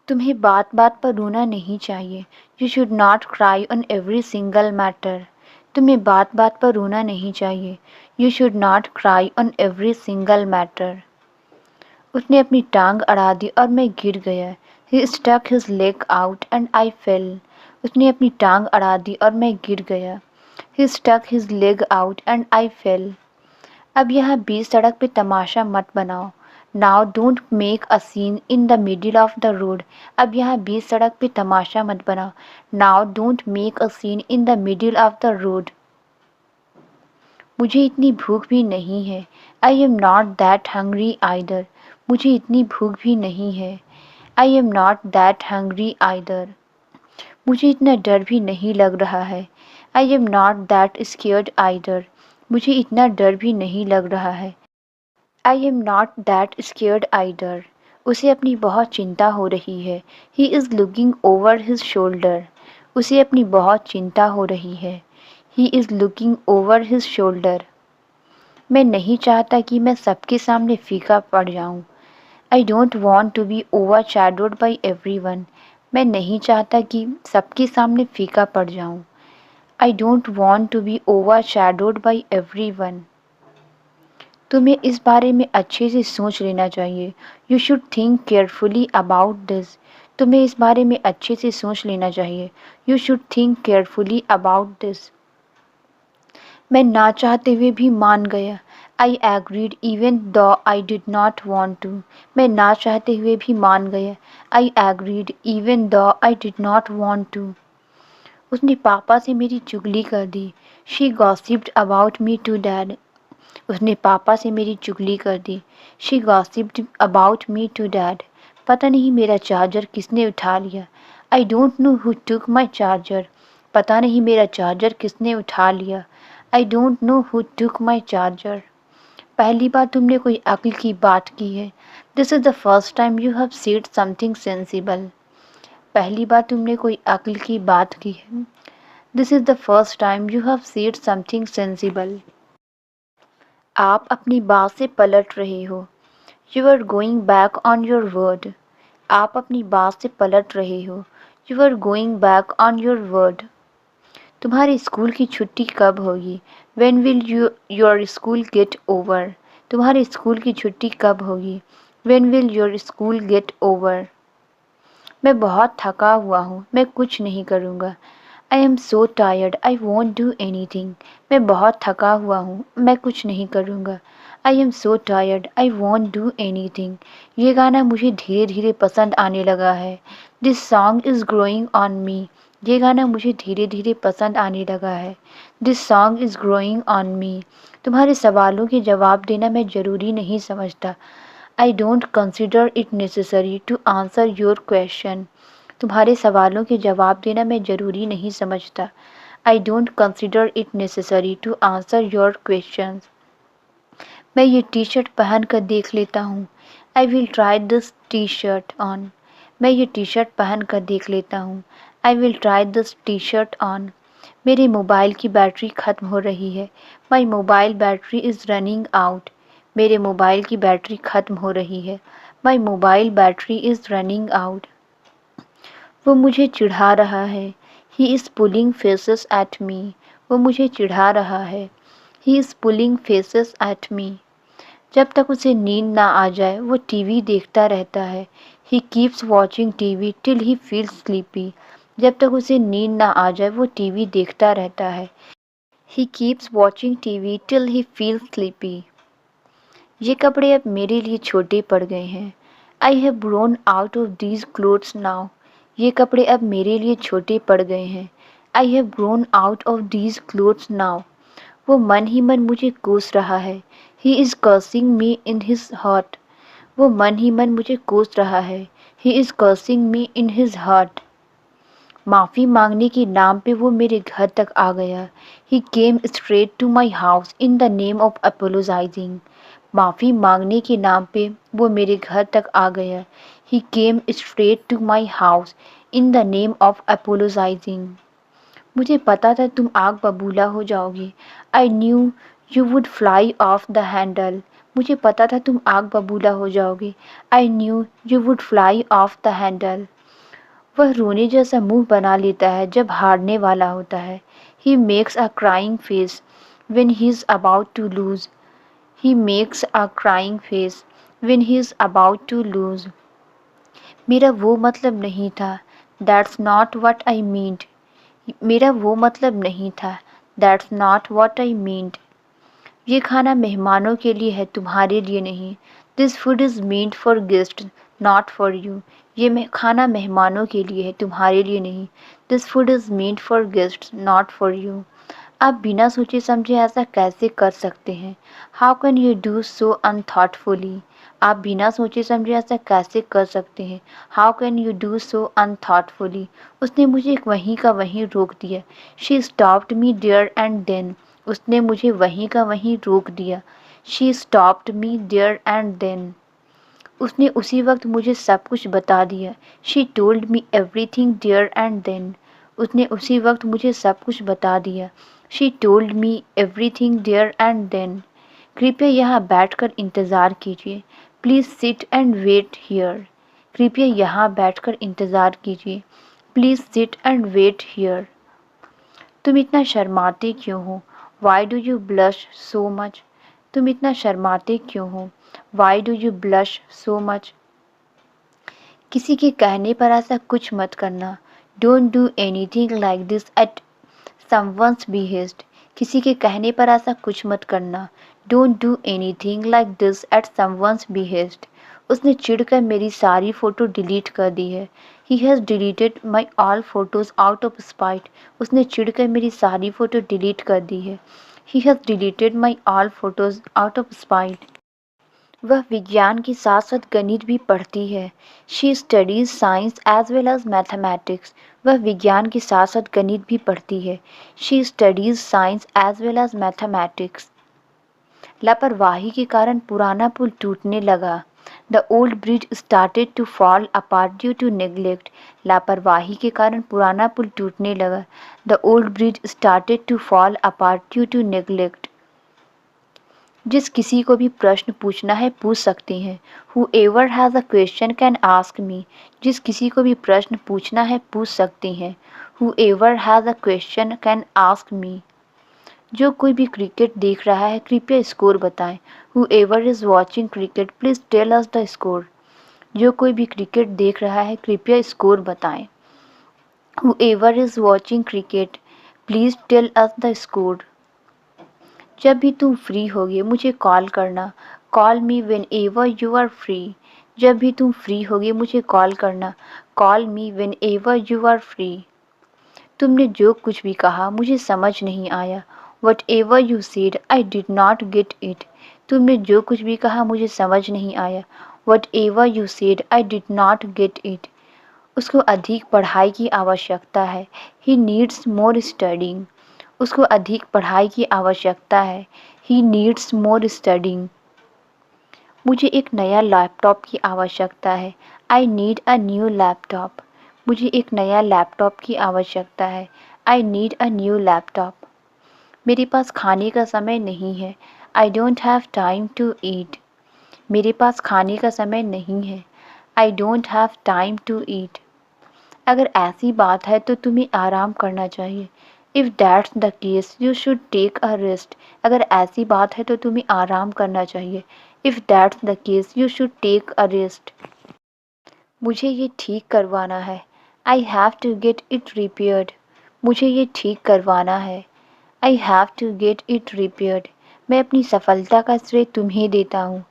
तुम्हें बात बात पर रोना नहीं चाहिए। You should not cry on every single matter. तुम्हें बात बात पर रोना नहीं चाहिए। You should not cry on every single matter. उसने अपनी टांग अड़ा दी और मैं गिर गया। He stuck his leg out and I fell. उसने अपनी टांग अड़ा दी और मैं गिर गया। He stuck his leg out and I fell. अब यहाँ बीच सड़क पे तमाशा मत बनाओ। Now don't make a seen in the middle of the road. अब यहाँ बीच सड़क पे तमाशा मत बनाओ। Now don't make a seen in the middle of the road. मुझे इतनी भूख भी नहीं है। I am not that hungry either. मुझे इतनी भूख भी नहीं है। I am not that hungry either. मुझे इतना डर भी नहीं लग रहा है। I am not that scared either. मुझे इतना डर भी नहीं लग रहा है। I am not that scared either. उसे अपनी बहुत चिंता हो रही है। He is looking over his shoulder. उसे अपनी बहुत चिंता हो रही है। He is looking over his shoulder. मैं नहीं चाहता कि मैं सबके सामने फीका पड़ जाऊं। I don't want to be overshadowed by everyone. मैं नहीं चाहता कि सबके सामने फीका पड़ जाऊं। I don't want to be overshadowed by everyone. तुम्हें इस बारे में अच्छे से सोच लेना चाहिए। You should think carefully about this. तुम्हें इस बारे में अच्छे से सोच लेना चाहिए। You should think carefully about this. मैं ना चाहते हुए भी मान गया। आई agreed even though I did not want to. मैं ना चाहते हुए भी मान गया। आई agreed even though I did not want to. उसने पापा से मेरी चुगली कर दी। She gossiped about me to dad. उसने पापा से मेरी चुगली कर दी। She gossiped about me to dad. पता नहीं मेरा चार्जर किसने उठा लिया। I don't know who took my charger. पता नहीं मेरा चार्जर किसने उठा लिया। I don't know who took my charger. पहली बार तुमने कोई अक्ल की बात की है। This is the first time you have said something sensible. पहली बार तुमने कोई अक्ल की बात की है। This is the first time you have said something sensible. आप अपनी बात से पलट रहे हो। You are going back on your word. आप अपनी बात से पलट रहे हो। You are going back on your word. तुम्हारे स्कूल की छुट्टी कब होगी। When will your school get over. तुम्हारे स्कूल की छुट्टी कब होगी। When will your school get over. मैं बहुत थका हुआ हूँ। मैं कुछ नहीं करूँगा। I am so tired I want do anything. मैं बहुत थका हुआ हूँ। मैं कुछ नहीं करूँगा। I am so tired I want do anything. ये गाना मुझे धीरे धीरे पसंद आने लगा है। This song is growing on मी। ये गाना मुझे धीरे धीरे पसंद आने लगा है। This song is growing on me. तुम्हारे सवालों के जवाब देना मैं ज़रूरी नहीं समझता। I don't consider it necessary to answer your question. तुम्हारे सवालों के जवाब देना मैं ज़रूरी नहीं समझता। I don't consider it necessary to answer your questions. मैं ये टी शर्ट पहन कर देख लेता हूँ। I will try this T shirt on. मैं ये टी शर्ट पहन कर देख लेता हूँ। I will try this T shirt on. मेरे मोबाइल की बैटरी ख़त्म हो रही है। My mobile battery is running out. मेरे मोबाइल की बैटरी ख़त्म हो रही है। My mobile battery is running out. वो मुझे चिढ़ा रहा है। He is pulling faces at me. वो मुझे चिढ़ा रहा है। He is pulling faces at me. जब तक उसे नींद ना आ जाए वो टीवी देखता रहता है। He keeps watching TV till he feels sleepy. जब तक उसे नींद ना आ जाए वो टीवी देखता रहता है। He keeps watching TV till he feels sleepy. ये कपड़े अब मेरे लिए छोटे पड़ गए हैं। I have grown out of these clothes now. ये कपड़े अब मेरे लिए छोटे पड़ गए हैं। I have grown out of these clothes now. वो मन ही मन मुझे कोस रहा है। He is cursing me in his heart. वो मन ही मन मुझे कोस रहा है। He is cursing me in his heart. माफ़ी मांगने के नाम पे वो मेरे घर तक आ गया। He came straight to my house in the name of apologising. माफ़ी मांगने के नाम पे वो मेरे घर तक आ गया। He came straight to my house in the name of apologising. मुझे पता था तुम आग बबूला हो जाओगे। I knew you would fly off the handle. मुझे पता था तुम आग बबूला हो जाओगे। I knew you would fly off the handle. वह रोने जैसा मुंह बना लेता है जब हारने वाला होता है। He makes a crying face when he is about to lose. He makes a crying face when he is about to lose. मेरा वो मतलब नहीं था। That's not what I meant. मेरा वो मतलब नहीं था। That's not what I meant. ये खाना मेहमानों के लिए है, तुम्हारे लिए नहीं। This food is meant for guests, not for you. ये खाना मेहमानों के लिए है, तुम्हारे लिए नहीं। This food is meant for guests, not for you. आप बिना सोचे समझे ऐसा कैसे कर सकते हैं? How can you do so unthoughtfully? आप बिना सोचे समझे ऐसा कैसे कर सकते हैं? How can you do so unthoughtfully? उसने मुझे वहीं का वहीं रोक दिया। She stopped me there and then. उसने मुझे वहीं का वहीं रोक दिया। She stopped me there and then. उसने उसी वक्त मुझे सब कुछ बता दिया। She told me everything there and then. उसने उसी वक्त मुझे सब कुछ बता दिया। She told me everything there and then. कृपया यहाँ बैठकर इंतज़ार कीजिए। Please sit and wait here. कृपया यहाँ बैठकर इंतज़ार कीजिए। Please sit and wait here. तुम इतना शर्माते क्यों हो? Why do you blush so much? तुम इतना शर्माते क्यों हो? Why do you blush so much? किसी के कहने पर ऐसा कुछ मत करना। Don't do anything like this at someone's behest. किसी के कहने पर ऐसा कुछ मत करना। Don't do anything like this at someone's behest. उसने चिढ़कर मेरी सारी फ़ोटो डिलीट कर दी है। He has deleted my all photos out of spite. उसने चिढ़कर मेरी सारी फ़ोटो डिलीट कर दी है। He has deleted my all photos out of spite. वह विज्ञान के साथ साथ गणित भी पढ़ती है। She studies science as well as mathematics. वह विज्ञान के साथ साथ गणित भी पढ़ती है। She studies science as well as mathematics. लापरवाही के कारण पुराना पुल टूटने लगा। The old bridge started to fall apart due to neglect. लापरवाही के कारण पुराना पुल टूटने लगा। The old bridge started to fall apart due to neglect. जिस किसी को भी प्रश्न पूछना है पूछ सकते हैं। Whoever has a question can ask me. जिस किसी को भी प्रश्न पूछना है पूछ सकते हैं। Whoever has a question can ask me. जो कोई भी क्रिकेट देख रहा है कृपया स्कोर बताएं। Whoever is watching cricket please tell us the score. जो कोई भी क्रिकेट देख रहा है कृपया स्कोर बताएं। Whoever is watching cricket please tell us the score. जब भी तुम फ्री होगे मुझे कॉल करना। Call me whenever you are free. जब भी तुम फ्री होगे मुझे कॉल करना। Call me whenever you are free. तुमने जो कुछ भी कहा मुझे समझ नहीं आया। Whatever you said I did not get it. तुमने जो कुछ भी कहा मुझे समझ नहीं आया। Whatever you said I did not get it. उसको अधिक पढ़ाई की आवश्यकता है। He needs more studying. उसको अधिक पढ़ाई की आवश्यकता है। He needs more studying. मुझे एक नया लैपटॉप की आवश्यकता है। I need a new laptop. मुझे एक नया लैपटॉप की आवश्यकता है। I need a new laptop. मेरे पास खाने का समय नहीं है। I don't have time to eat. मेरे पास खाने का समय नहीं है। I don't have time to eat. अगर ऐसी बात है तो तुम्हें आराम करना चाहिए। If that's the case you should take a rest. अगर ऐसी बात है तो तुम्हें आराम करना चाहिए। If that's the case you should take a rest. मुझे ये ठीक करवाना है। I have to get it repaired. मुझे ये ठीक करवाना है। I have to get it repaired. मैं अपनी सफलता का श्रेय तुम्हें देता हूँ।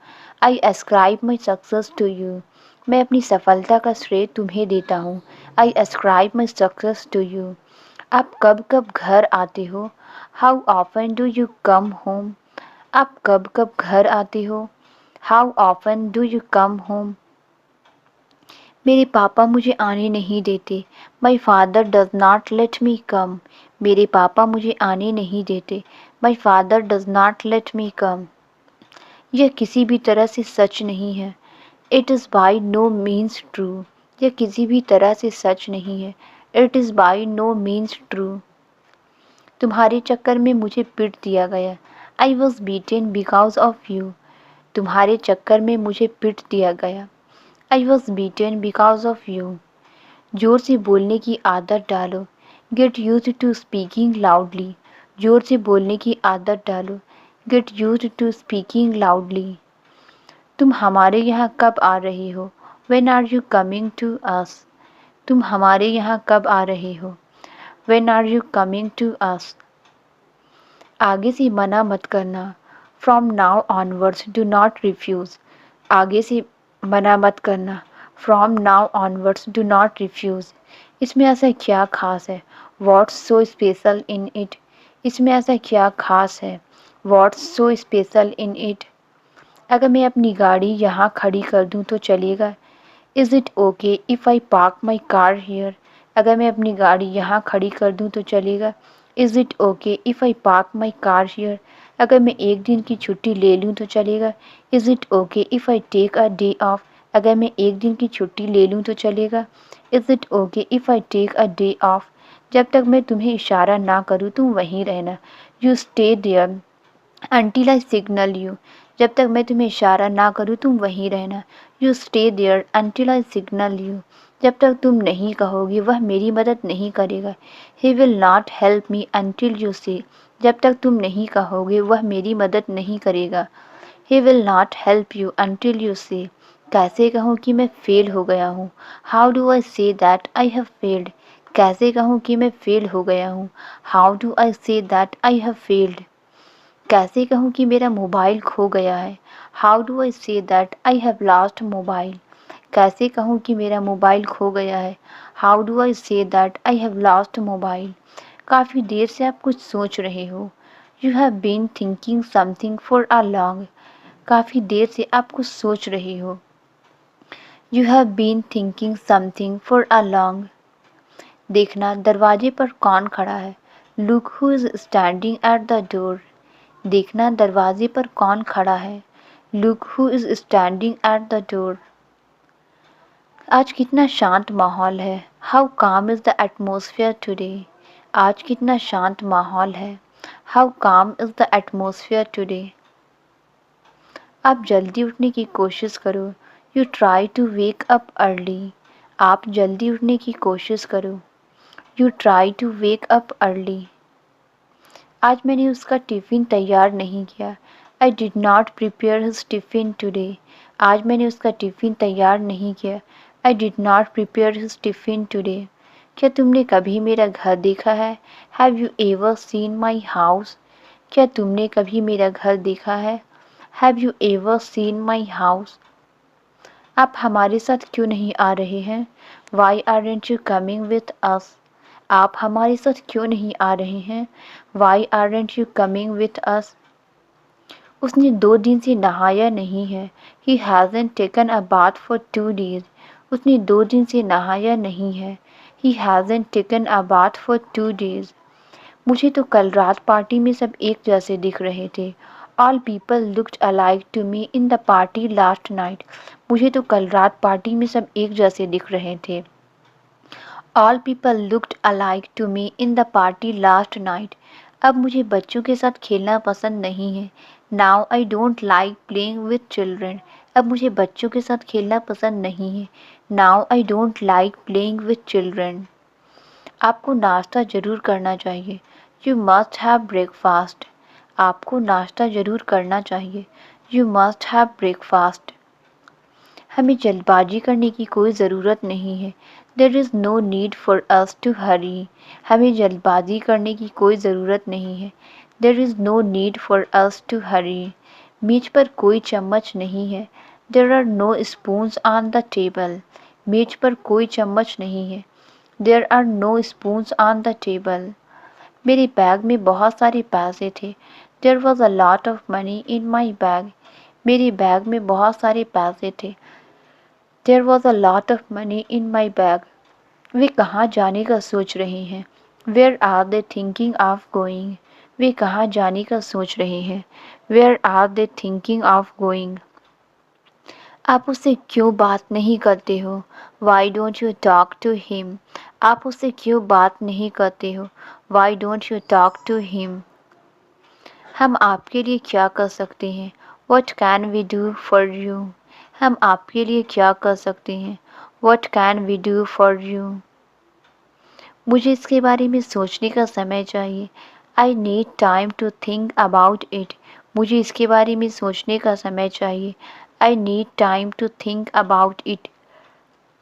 I ascribe my success to you. मैं अपनी सफलता का श्रेय तुम्हें देता हूँ। I ascribe my success to you. आप कब कब घर आते हो? How often do you come home? आप कब कब घर आते हो? How often do you come home? मेरे पापा मुझे आने नहीं देते। My father does not let me come. मेरे पापा मुझे आने नहीं देते। My father does not let me come. यह किसी भी तरह से सच नहीं है। It is by no means true. यह किसी भी तरह से सच नहीं है। It is by no means true. तुम्हारे चक्कर में मुझे पीट दिया गया। I was beaten because of you. तुम्हारे चक्कर में मुझे पीट दिया गया। I was beaten because of you. जोर से बोलने की आदत डालो। Get used to speaking loudly. जोर से बोलने की आदत डालो। Get used to speaking loudly. तुम हमारे यहाँ कब आ रहे हो? When are you coming to us? तुम हमारे यहाँ कब आ रहे हो? When are you coming to us? आगे से मना मत करना। From now onwards do not refuse. आगे से मना मत करना। From now onwards do not refuse. इसमें ऐसा क्या खास है? What's so special in it? इसमें ऐसा क्या खास है? What's so special in it? अगर मैं अपनी गाड़ी यहाँ खड़ी कर दूँ तो चलेगा? Is it okay if I park my car here? अगर मैं अपनी गाड़ी यहाँ खड़ी कर दूँ तो चलेगा? Is it okay if I park my car here? अगर मैं एक दिन की छुट्टी ले लूँ तो चलेगा? Is it okay if I take a day off? अगर मैं एक दिन की छुट्टी ले लूँ तो चलेगा? Is it okay if I take a day off? जब तक मैं तुम्हें इशारा ना करूँ तुम वहीं रहना। You stay there until I signal you. जब तक मैं तुम्हें इशारा ना करूँ तुम वहीं रहना। You stay there until I signal you. जब तक तुम नहीं कहोगे वह मेरी मदद नहीं करेगा। He will not help me until you say. जब तक तुम नहीं कहोगे वह मेरी मदद नहीं करेगा। He will not help you until you say. कैसे कहूँ कि मैं फेल हो गया हूँ? How do I say that I have failed? कैसे कहूँ कि मैं फेल हो गया हूँ? How do I say that I have failed? कैसे कहूँ कि मेरा मोबाइल खो गया है? How do I say that I have lost mobile? कैसे कहूँ कि मेरा मोबाइल खो गया है? How do I say that I have lost mobile? काफ़ी देर से आप कुछ सोच रहे हो। You have been thinking something for a long. काफ़ी देर से आप कुछ सोच रहे हो। You have been thinking something for a long. देखना दरवाजे पर कौन खड़ा है। Look who is standing at the door. देखना दरवाजे पर कौन खड़ा है। Look who is standing at the door. आज कितना शांत माहौल है। हाउ काम इज़ द एटमोसफियर टुडे। आज कितना शांत माहौल है। हाउ काम इज़ द एटमोसफियर टुडे। आप जल्दी उठने की कोशिश करो। You try to wake up early. आप जल्दी उठने की कोशिश करो। You try to wake up early. आज मैंने उसका टिफ़िन तैयार नहीं किया। I did not prepare his tiffin today. आज मैंने उसका टिफ़िन तैयार नहीं किया। I did not prepare his tiffin today. क्या तुमने कभी मेरा घर देखा है? Have you ever seen my house? क्या तुमने कभी मेरा घर देखा है? Have you ever seen my house? आप हमारे साथ क्यों नहीं आ रहे हैं? Why aren't you coming with us? आप हमारे साथ क्यों नहीं आ रहे हैं? Why aren't you coming with us? उसने 2 दिन से नहाया नहीं है। He hasn't taken a bath for 2 days. उसने 2 दिन से नहाया नहीं है। He hasn't taken a bath for 2 days. मुझे तो कल रात पार्टी में सब एक जैसे दिख रहे थे। All people looked alike to me in the party last night. मुझे तो कल रात पार्टी में सब एक जैसे दिख रहे थे। All people looked alike to me in the party last night. अब मुझे बच्चों के साथ खेलना पसंद नहीं है। Now I don't like playing with children. अब मुझे बच्चों के साथ खेलना पसंद नहीं है। Now I don't like playing with children. आपको नाश्ता ज़रूर करना चाहिए। You must have breakfast. आपको नाश्ता ज़रूर करना चाहिए। You must have breakfast. हमें जल्दबाजी करने की कोई ज़रूरत नहीं है। There is no need for us to hurry. हमें जल्दबाजी करने की कोई ज़रूरत नहीं है। There is no need for us to hurry. मेज पर कोई चम्मच नहीं है। There are no spoons on the table. मेज पर कोई चम्मच नहीं है। There are no spoons on the table. मेरे बैग में बहुत सारे पैसे थे। There was a lot of money in my bag. मेरे बैग में बहुत सारे पैसे थे। There was a lot of money in my bag. वे कहाँ जाने का सोच रहे हैं? Where are they thinking of going. वे कहाँ जाने का सोच रहे हैं? Where are they thinking of going. आप उससे क्यों बात नहीं करते हो? Why don't you talk to him. आप उससे क्यों बात नहीं करते हो? Why don't you talk to him. हम आपके लिए क्या कर सकते हैं? What can we do for you. हम आपके लिए क्या कर सकते हैं? What can we do for you? मुझे इसके बारे में सोचने का समय चाहिए। I need time to think about it. मुझे इसके बारे में सोचने का समय चाहिए। I need time to think about it.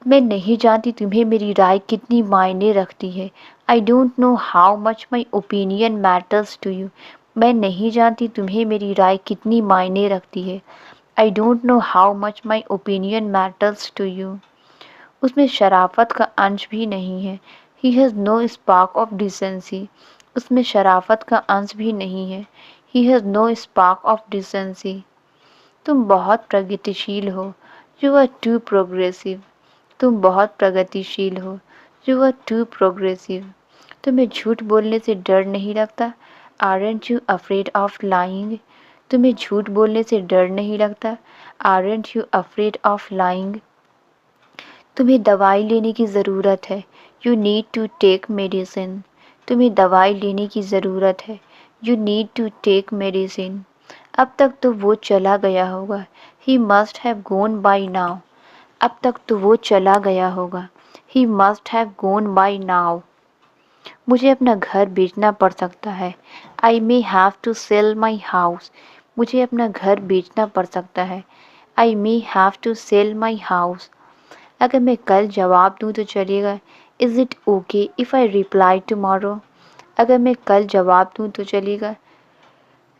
मैं नहीं जानती तुम्हें मेरी राय कितनी मायने रखती है। I don't know how much my opinion matters to you. मैं नहीं जानती तुम्हें मेरी राय कितनी मायने रखती है। I don't know how much my opinion matters to you. उसमें शराफत का अंश भी नहीं है। He has no spark of decency. उसमें शराफत का अंश भी नहीं है। He has no spark of decency. तुम बहुत प्रगतिशील हो। You are too progressive. तुम बहुत प्रगतिशील हो। You are too progressive. तुम्हें झूठ बोलने से डर नहीं लगता। Aren't you afraid of lying. तुम्हें झूठ बोलने से डर नहीं लगता। Aren't you afraid of lying. तुम्हें दवाई लेने की ज़रूरत है। You need to take medicine. तुम्हें दवाई लेने की ज़रूरत है। You need to take medicine. अब तक तो वो चला गया होगा। He must have gone by now. अब तक तो वो चला गया होगा। He must have gone by now. मुझे अपना घर बेचना पड़ सकता है। I may have to sell my house. मुझे अपना घर बेचना पड़ सकता है। I may have to sell my house. अगर मैं कल जवाब दूँ तो चलेगा। Is it okay if I reply tomorrow. अगर मैं कल जवाब दूँ तो चलेगा।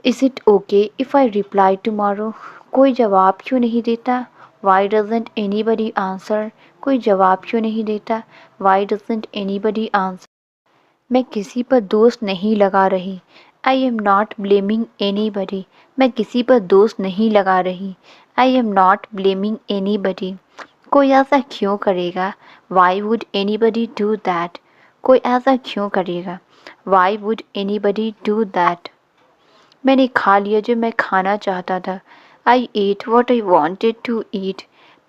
Is it okay if I reply tomorrow. कोई जवाब क्यों नहीं देता। Why doesn't anybody answer. कोई जवाब क्यों नहीं देता। Why doesn't anybody answer. मैं किसी पर दोष नहीं लगा रही। I am not blaming anybody. मैं किसी पर दोष नहीं लगा रही। I am not blaming anybody. कोई ऐसा क्यों करेगा। Why would anybody do that. कोई ऐसा क्यों करेगा। Why would anybody do that. मैंने खा लिया जो मैं खाना चाहता था। I ate what I wanted to eat.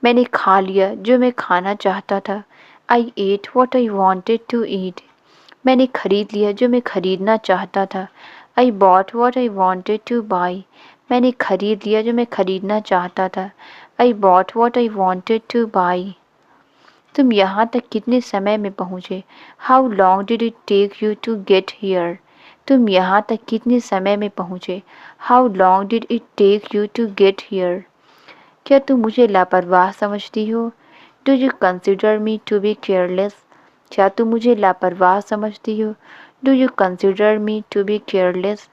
मैंने खा लिया जो मैं खाना चाहता था। I ate what I wanted to eat. मैंने खरीद लिया जो मैं खरीदना चाहता था। I bought what I wanted to buy. मैंने खरीद लिया जो मैं खरीदना चाहता था। I bought what I wanted to buy. तुम यहाँ तक कितने समय में पहुँचे। How long did it take you to get here. तुम यहाँ तक कितने समय में पहुँचे। How long did it take you to get here. क्या तुम मुझे लापरवाह समझती हो। Do you consider me to be careless. क्या तुम मुझे लापरवाह समझती हो। Do you consider me to be careless.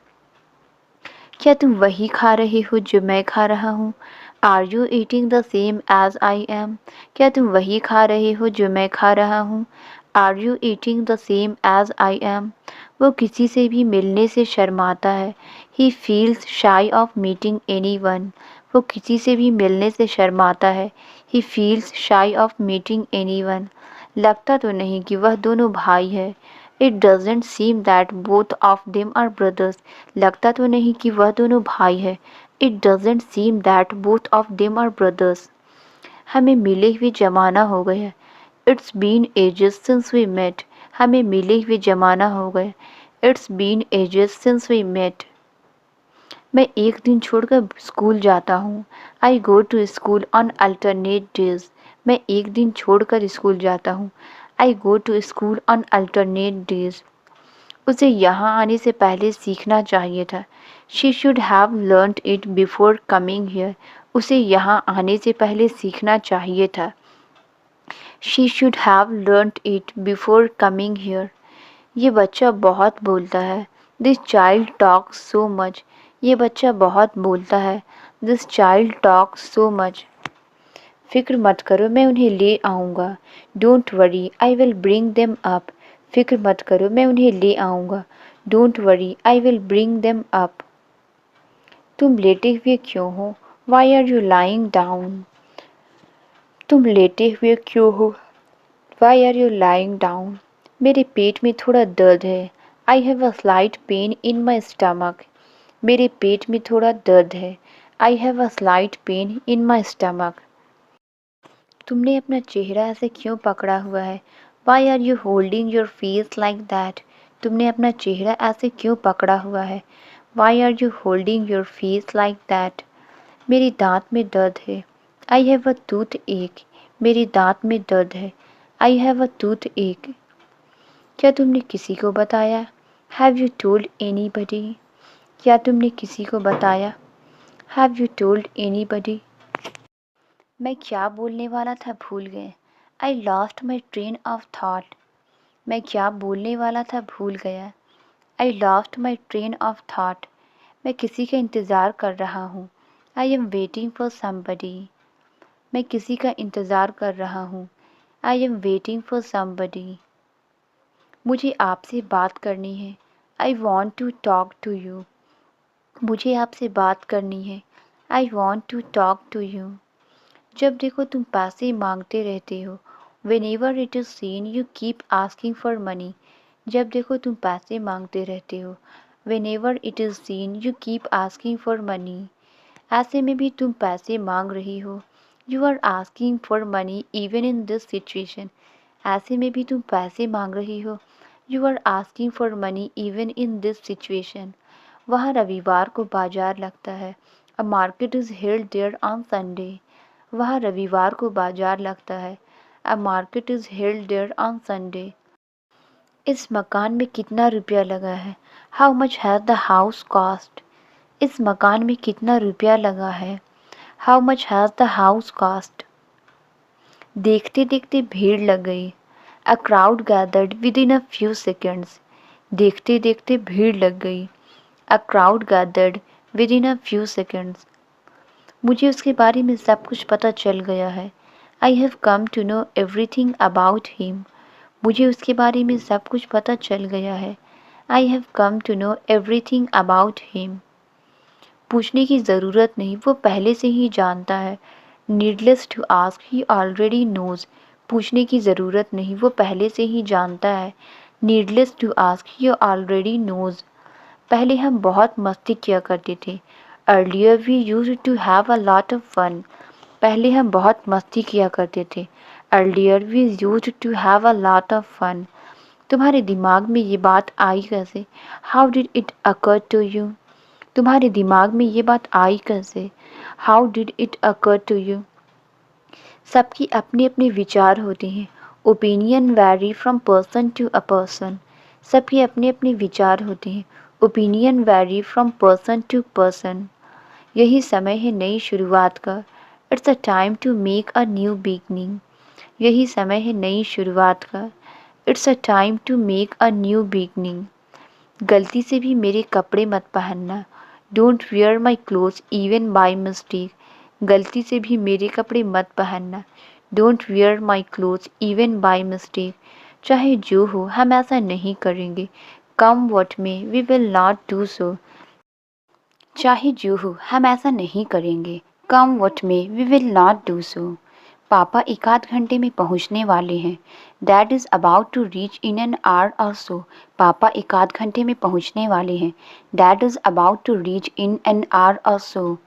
क्या तुम वही खा रहे हो जो मैं खा रहा हूँ। Are you eating the same as I am. क्या तुम वही खा रहे हो जो मैं खा रहा हूँ। Are you eating the same as I am. वो किसी से भी मिलने से शर्माता है। He feels shy of meeting anyone. वो किसी से भी मिलने से शर्माता है। He feels shy of meeting anyone. लगता तो नहीं कि वह दोनों भाई है। It doesn't seem that both of them are brothers. लगता तो नहीं कि वह दोनों भाई है। It doesn't seem that both of them are brothers. हमें मिले हुए जमाना हो गया। It's been ages since we met. हमें मिले हुए जमाना हो गया। It's been ages since we met. मैं एक दिन छोड़कर स्कूल जाता हूँ। I go to school on alternate days. मैं एक दिन छोड़कर स्कूल जाता हूँ। I go to school on alternate days. उसे यहाँ आने से पहले सीखना चाहिए था। She should have learned it before coming here. उसे यहाँ आने से पहले सीखना चाहिए था। She should have learned it before coming here. ये बच्चा बहुत बोलता है। This child talks so much. ये बच्चा बहुत बोलता है। This child talks so much. फिक्र मत करो मैं उन्हें ले आऊँगा। Don't worry I will bring them up. फिक्र मत करो मैं उन्हें ले आऊँगा। Don't worry I will bring them up. तुम लेटे हुए क्यों हो। Why are you lying down. तुम लेटे हुए क्यों हो। Why are you lying down. मेरे पेट में थोड़ा दर्द है। I have a slight pain in my stomach. मेरे पेट में थोड़ा दर्द है। I have a slight pain in my stomach. तुमने अपना चेहरा ऐसे क्यों पकड़ा हुआ है। Why are you holding your face like that. तुमने अपना चेहरा ऐसे क्यों पकड़ा हुआ है। Why are you holding your face like that. मेरी दांत में दर्द है। आई हैव अ टूथ एक। मेरे दांत में दर्द है। आई हैव अ टूथ एक। क्या तुमने किसी को बताया? Have you told anybody? क्या तुमने किसी को बताया? Have you told anybody? मैं क्या बोलने वाला था भूल गए। I lost my train of thought. मैं क्या बोलने वाला था भूल गया। I lost my train of thought. मैं किसी का इंतज़ार कर रहा हूँ। I am waiting for somebody. मैं किसी का इंतज़ार कर रहा हूँ। I am waiting for somebody. मुझे आपसे बात करनी है। I want to talk to you. मुझे आपसे बात करनी है। I want to talk to you. जब देखो तुम पैसे मांगते रहते हो। Whenever it is seen you keep asking for money. जब देखो तुम पैसे मांगते रहते हो। Whenever it is seen you keep asking for money. ऐसे में भी तुम पैसे मांग रही हो। You are asking for money even in this situation. ऐसे में भी तुम पैसे मांग रही हो। You are asking for money even in this situation. वहाँ रविवार को बाजार लगता है। A market is held there on Sunday. वहाँ रविवार को बाजार लगता है। A market is held there on Sunday. इस मकान में कितना रुपया लगा है? How much has the house cost? इस मकान में कितना रुपया लगा है? How much has the house cost? देखते देखते भीड़ लग गई। A crowd gathered with in a few seconds. देखते देखते भीड़ लग गई। A crowd gathered with in a few seconds. मुझे उसके बारे में सब कुछ पता चल गया है। I have come to know everything about him. मुझे उसके बारे में सब कुछ पता चल गया है। I have come to know everything about him. पूछने की ज़रूरत नहीं, वो पहले से ही जानता है। Needless to ask, he already knows. पूछने की ज़रूरत नहीं, वो पहले से ही जानता है। Needless to ask, he already knows. पहले हम बहुत मस्ती किया करते थे। Earlier we used to have a lot of fun. पहले हम बहुत मस्ती किया करते थे। Earlier we used to have a lot of fun. तुम्हारे दिमाग में ये बात आई कैसे? How did it occur to you? तुम्हारे दिमाग में ये बात आई कैसे? How did it occur to you? सबकी अपने अपने विचार होते हैं। Opinion vary from person to a person. सबके अपने अपने विचार होते हैं। Opinion vary from person to person. यही समय है नई शुरुआत का। It's a time to make a new beginning. यही समय है नई शुरुआत का। It's a time to make a new beginning. गलती से भी मेरे कपड़े मत पहनना। Don't wear my clothes even by mistake. गलती से भी मेरे कपड़े मत पहनना। Don't wear my clothes even by mistake. चाहे जो हो हम ऐसा नहीं करेंगे। Come what may we will not do so. चाहे जो हो हम ऐसा नहीं करेंगे। Come what may we will not do so. पापा एक आध घंटे में पहुंचने वाले हैं। Dad is about to reach in an hour or so. पापा एक आध घंटे में पहुंचने वाले हैं। Dad is about to reach in an hour or so.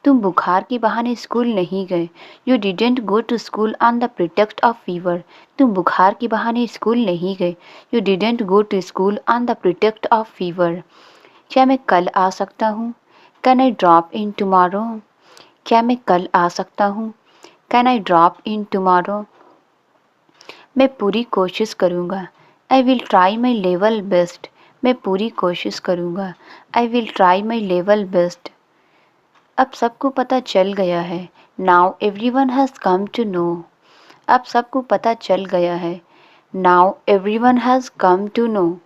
तुम बुखार के बहाने स्कूल नहीं गए। You didn't go to school on the pretext of fever. तुम बुखार के बहाने स्कूल नहीं गए। You didn't go to school on the pretext of fever. क्या मैं कल आ सकता हूँ? Can I drop in tomorrow? क्या मैं कल आ सकता हूँ? Can I drop in tomorrow? मैं पूरी कोशिश करूँगा। I will try my level best. मैं पूरी कोशिश करूँगा। I will try my level best. अब सबको पता चल गया है। Now everyone has come to know. अब सबको पता चल गया है। Now everyone has come to know.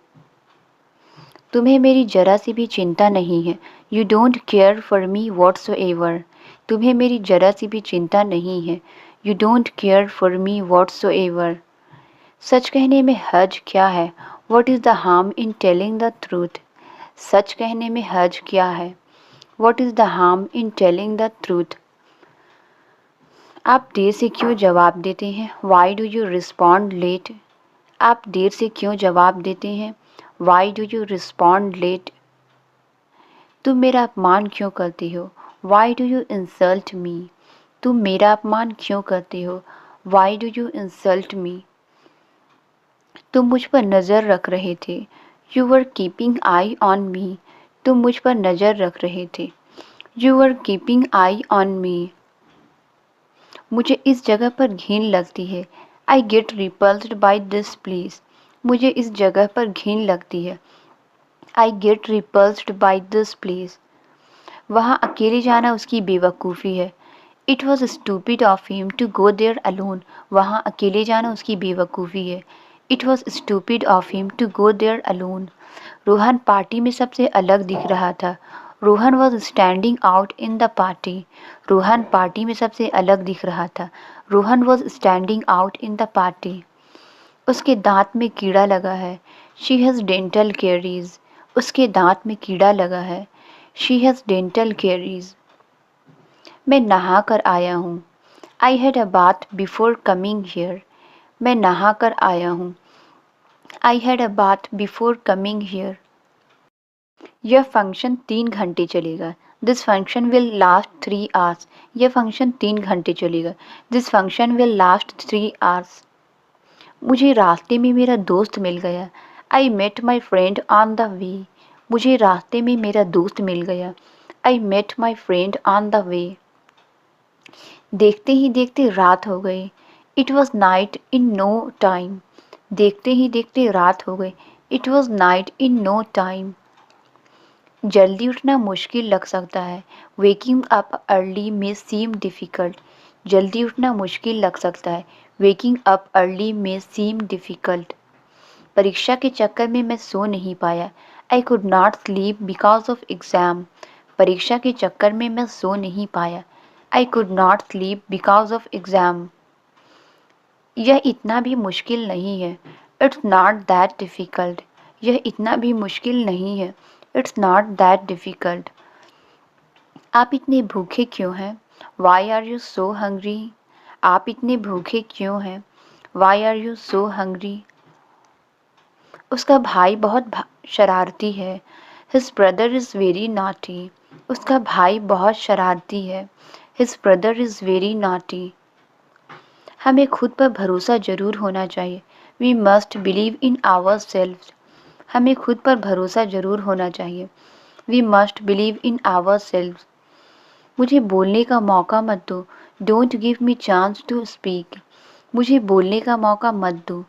तुम्हें मेरी जरा सी भी चिंता नहीं है। You don't care for me whatsoever. तुम्हें मेरी जरा सी भी चिंता नहीं है। You don't care for me whatsoever. सच कहने में हर्ज क्या है? What is the harm in telling the truth? सच कहने में हर्ज क्या है? What is the harm in telling the truth? आप देर से क्यों जवाब देते हैं? Why do you respond late? आप देर से क्यों जवाब देते हैं? Why do you respond late? तुम मेरा अपमान क्यों करती हो? Why do you insult me? तुम मेरा अपमान क्यों करती हो? Why do you insult me? तुम मुझ पर नज़र रख रहे थे। You were keeping eye on me. तुम मुझ पर नज़र रख रहे थे। You were keeping eye on me. मुझे इस जगह पर घिन लगती है। I get repulsed by this place. मुझे इस जगह पर घिन लगती है। I get repulsed by this place. वहाँ अकेले जाना उसकी बेवकूफ़ी है। It was stupid of him to go there alone. वहाँ अकेले जाना उसकी बेवकूफ़ी है। It was stupid of him to go there alone. Rohan party में सबसे अलग दिख रहा था। Rohan was standing out in the party. Rohan party में सबसे अलग दिख रहा था। Rohan was standing out in the party. उसके दांत में कीड़ा लगा है। She has dental caries. उसके दांत में कीड़ा लगा है। She has dental carries. मैं नहा कर आया हूँ। I had a bath before coming here. मैं नहा कर आया हूँ। I had a bath before coming here. यह फंक्शन 3 घंटे चलेगा। This function will last 3 hours. यह फंक्शन 3 घंटे चलेगा। This function will last 3 hours. मुझे रास्ते में मेरा दोस्त मिल गया। I met my friend on the way. मुझे रास्ते में मेरा दोस्त मिल गया। I met my friend on the way. देखते ही देखते रात हो गई। It was night in no time. देखते ही देखते रात हो गई। It was night in no time. जल्दी उठना मुश्किल लग सकता है। Waking up early may seem difficult. जल्दी उठना मुश्किल लग सकता है। Waking up early may seem difficult. परीक्षा के चक्कर में मैं सो नहीं पाया। I could not sleep because of exam. परीक्षा के चक्कर में मैं सो नहीं पाया। I could not sleep because of exam. यह इतना भी मुश्किल नहीं है। It's not that difficult. यह इतना भी मुश्किल नहीं है। It's not that difficult. आप इतने भूखे क्यों हैं? Why are you so hungry? आप इतने भूखे क्यों हैं? Why are you so hungry? उसका भाई बहुत शरारती है। His brother is very naughty. उसका भाई बहुत शरारती है। His brother is very naughty. हमें खुद पर भरोसा ज़रूर होना चाहिए। We must believe in ourselves. हमें खुद पर भरोसा ज़रूर होना चाहिए। We must believe in ourselves. मुझे बोलने का मौका मत दो। Don't give me chance to speak. मुझे बोलने का मौका मत दो।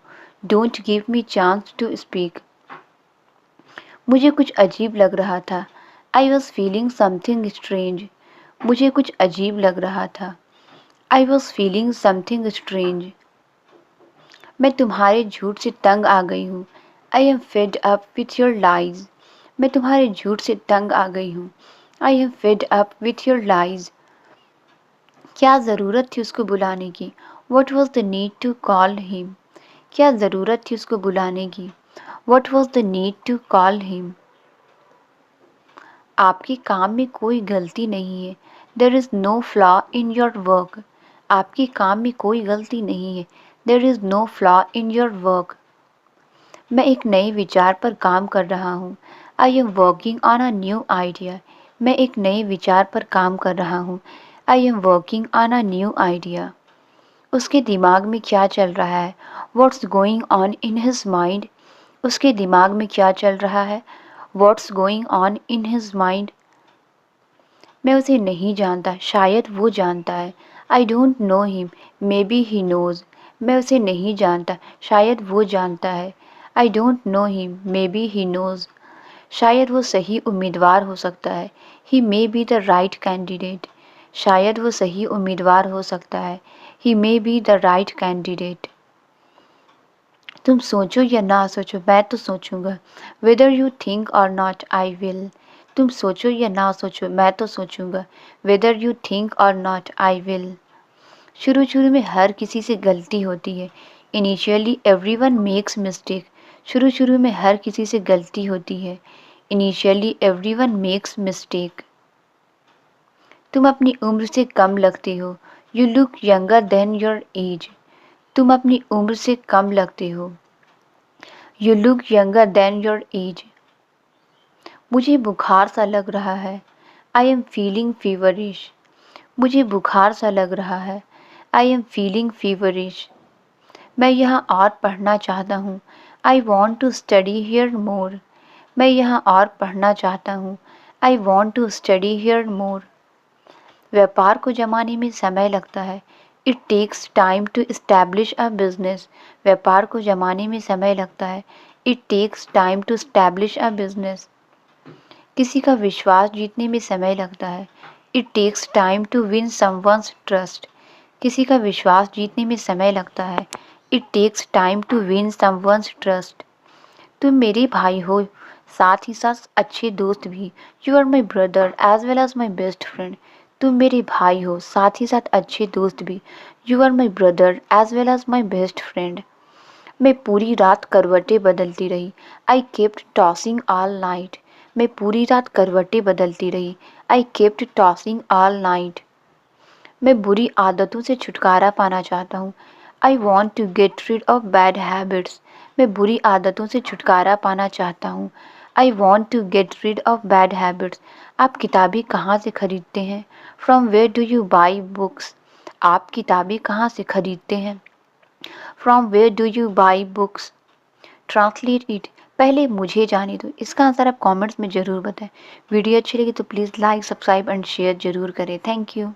Don't give me chance to speak. मुझे कुछ अजीब लग रहा था। I was feeling something strange. मुझे कुछ अजीब लग रहा था। I was feeling something strange. मैं तुम्हारे झूठ से तंग आ गई हूँ। I am fed up with your lies. मैं तुम्हारे झूठ से तंग आ गई हूँ। I am fed up with your lies. क्या ज़रूरत थी उसको बुलाने की? What was the need to call him? क्या ज़रूरत थी उसको बुलाने की? What was the need to call him? आपके काम में कोई गलती नहीं है। There is no flaw in your work. आपके काम में कोई गलती नहीं है। There is no flaw in your work. मैं एक नए विचार पर काम कर रहा हूँ। I am working on a new idea. मैं एक नए विचार पर काम कर रहा हूँ। I am working on a new idea. उसके दिमाग में क्या चल रहा है? What's going on in his mind? उसके दिमाग में क्या चल रहा है? What's going on in his mind? मैं उसे नहीं जानता, शायद वो जानता है। I don't know him, maybe he knows. मैं उसे नहीं जानता, शायद वो जानता है। I don't know him, maybe he knows. शायद वो सही उम्मीदवार हो सकता है। He may be the right candidate. शायद वो सही उम्मीदवार हो सकता है। He may be the right candidate. तुम सोचो या ना सोचो, मैं तो सोचूंगा। वेदर यू थिंक और नॉट आई विल। तुम सोचो या ना सोचो, मैं तो सोचूंगा। वेदर यू थिंक और नॉट आई विल। शुरू शुरू में हर किसी से गलती होती है। Initially everyone makes mistake. शुरू शुरू में हर किसी से गलती होती है। Initially everyone makes mistake. तुम अपनी उम्र से कम लगते हो। You look younger than your as. तुम अपनी उम्र से कम लगते हो। You look younger than your age. मुझे बुखार सा लग रहा है। I am feeling feverish. मुझे बुखार सा लग रहा है। I am feeling feverish. मैं यहाँ और पढ़ना चाहता हूँ। I want to study here more. मैं यहाँ और पढ़ना चाहता हूँ। I want to study here more. व्यापार को जमाने में समय लगता है। It takes time to establish a business. व्यापार को जमाने में समय लगता है। It takes time to establish a business. किसी का विश्वास जीतने में समय लगता है। It takes time to win someone's trust. किसी का विश्वास जीतने में समय लगता है। It takes time to win someone's trust. तुम मेरे भाई हो, साथ ही साथ अच्छे दोस्त भी। You are my brother as well as my best friend. तुम मेरे भाई हो, साथ ही साथ अच्छे दोस्त भी। You are my brother as well as my best friend. मैं पूरी रात करवटें बदलती रही। I kept tossing all night. मैं पूरी रात करवटें बदलती रही। I kept tossing all night. मैं बुरी आदतों से छुटकारा पाना चाहता हूँ। I want to get rid of bad habits. मैं बुरी आदतों से छुटकारा पाना चाहता हूँ। I want to get rid of bad habits. आप किताबें कहाँ से खरीदते हैं? From where do you buy books. आप किताबें कहाँ से खरीदते हैं? From where do you buy books. Translate it. पहले मुझे जाने दो। इसका आंसर आप कमेंट्स में ज़रूर बताएं। वीडियो अच्छी लगी तो please like, subscribe and share ज़रूर करें। Thank you.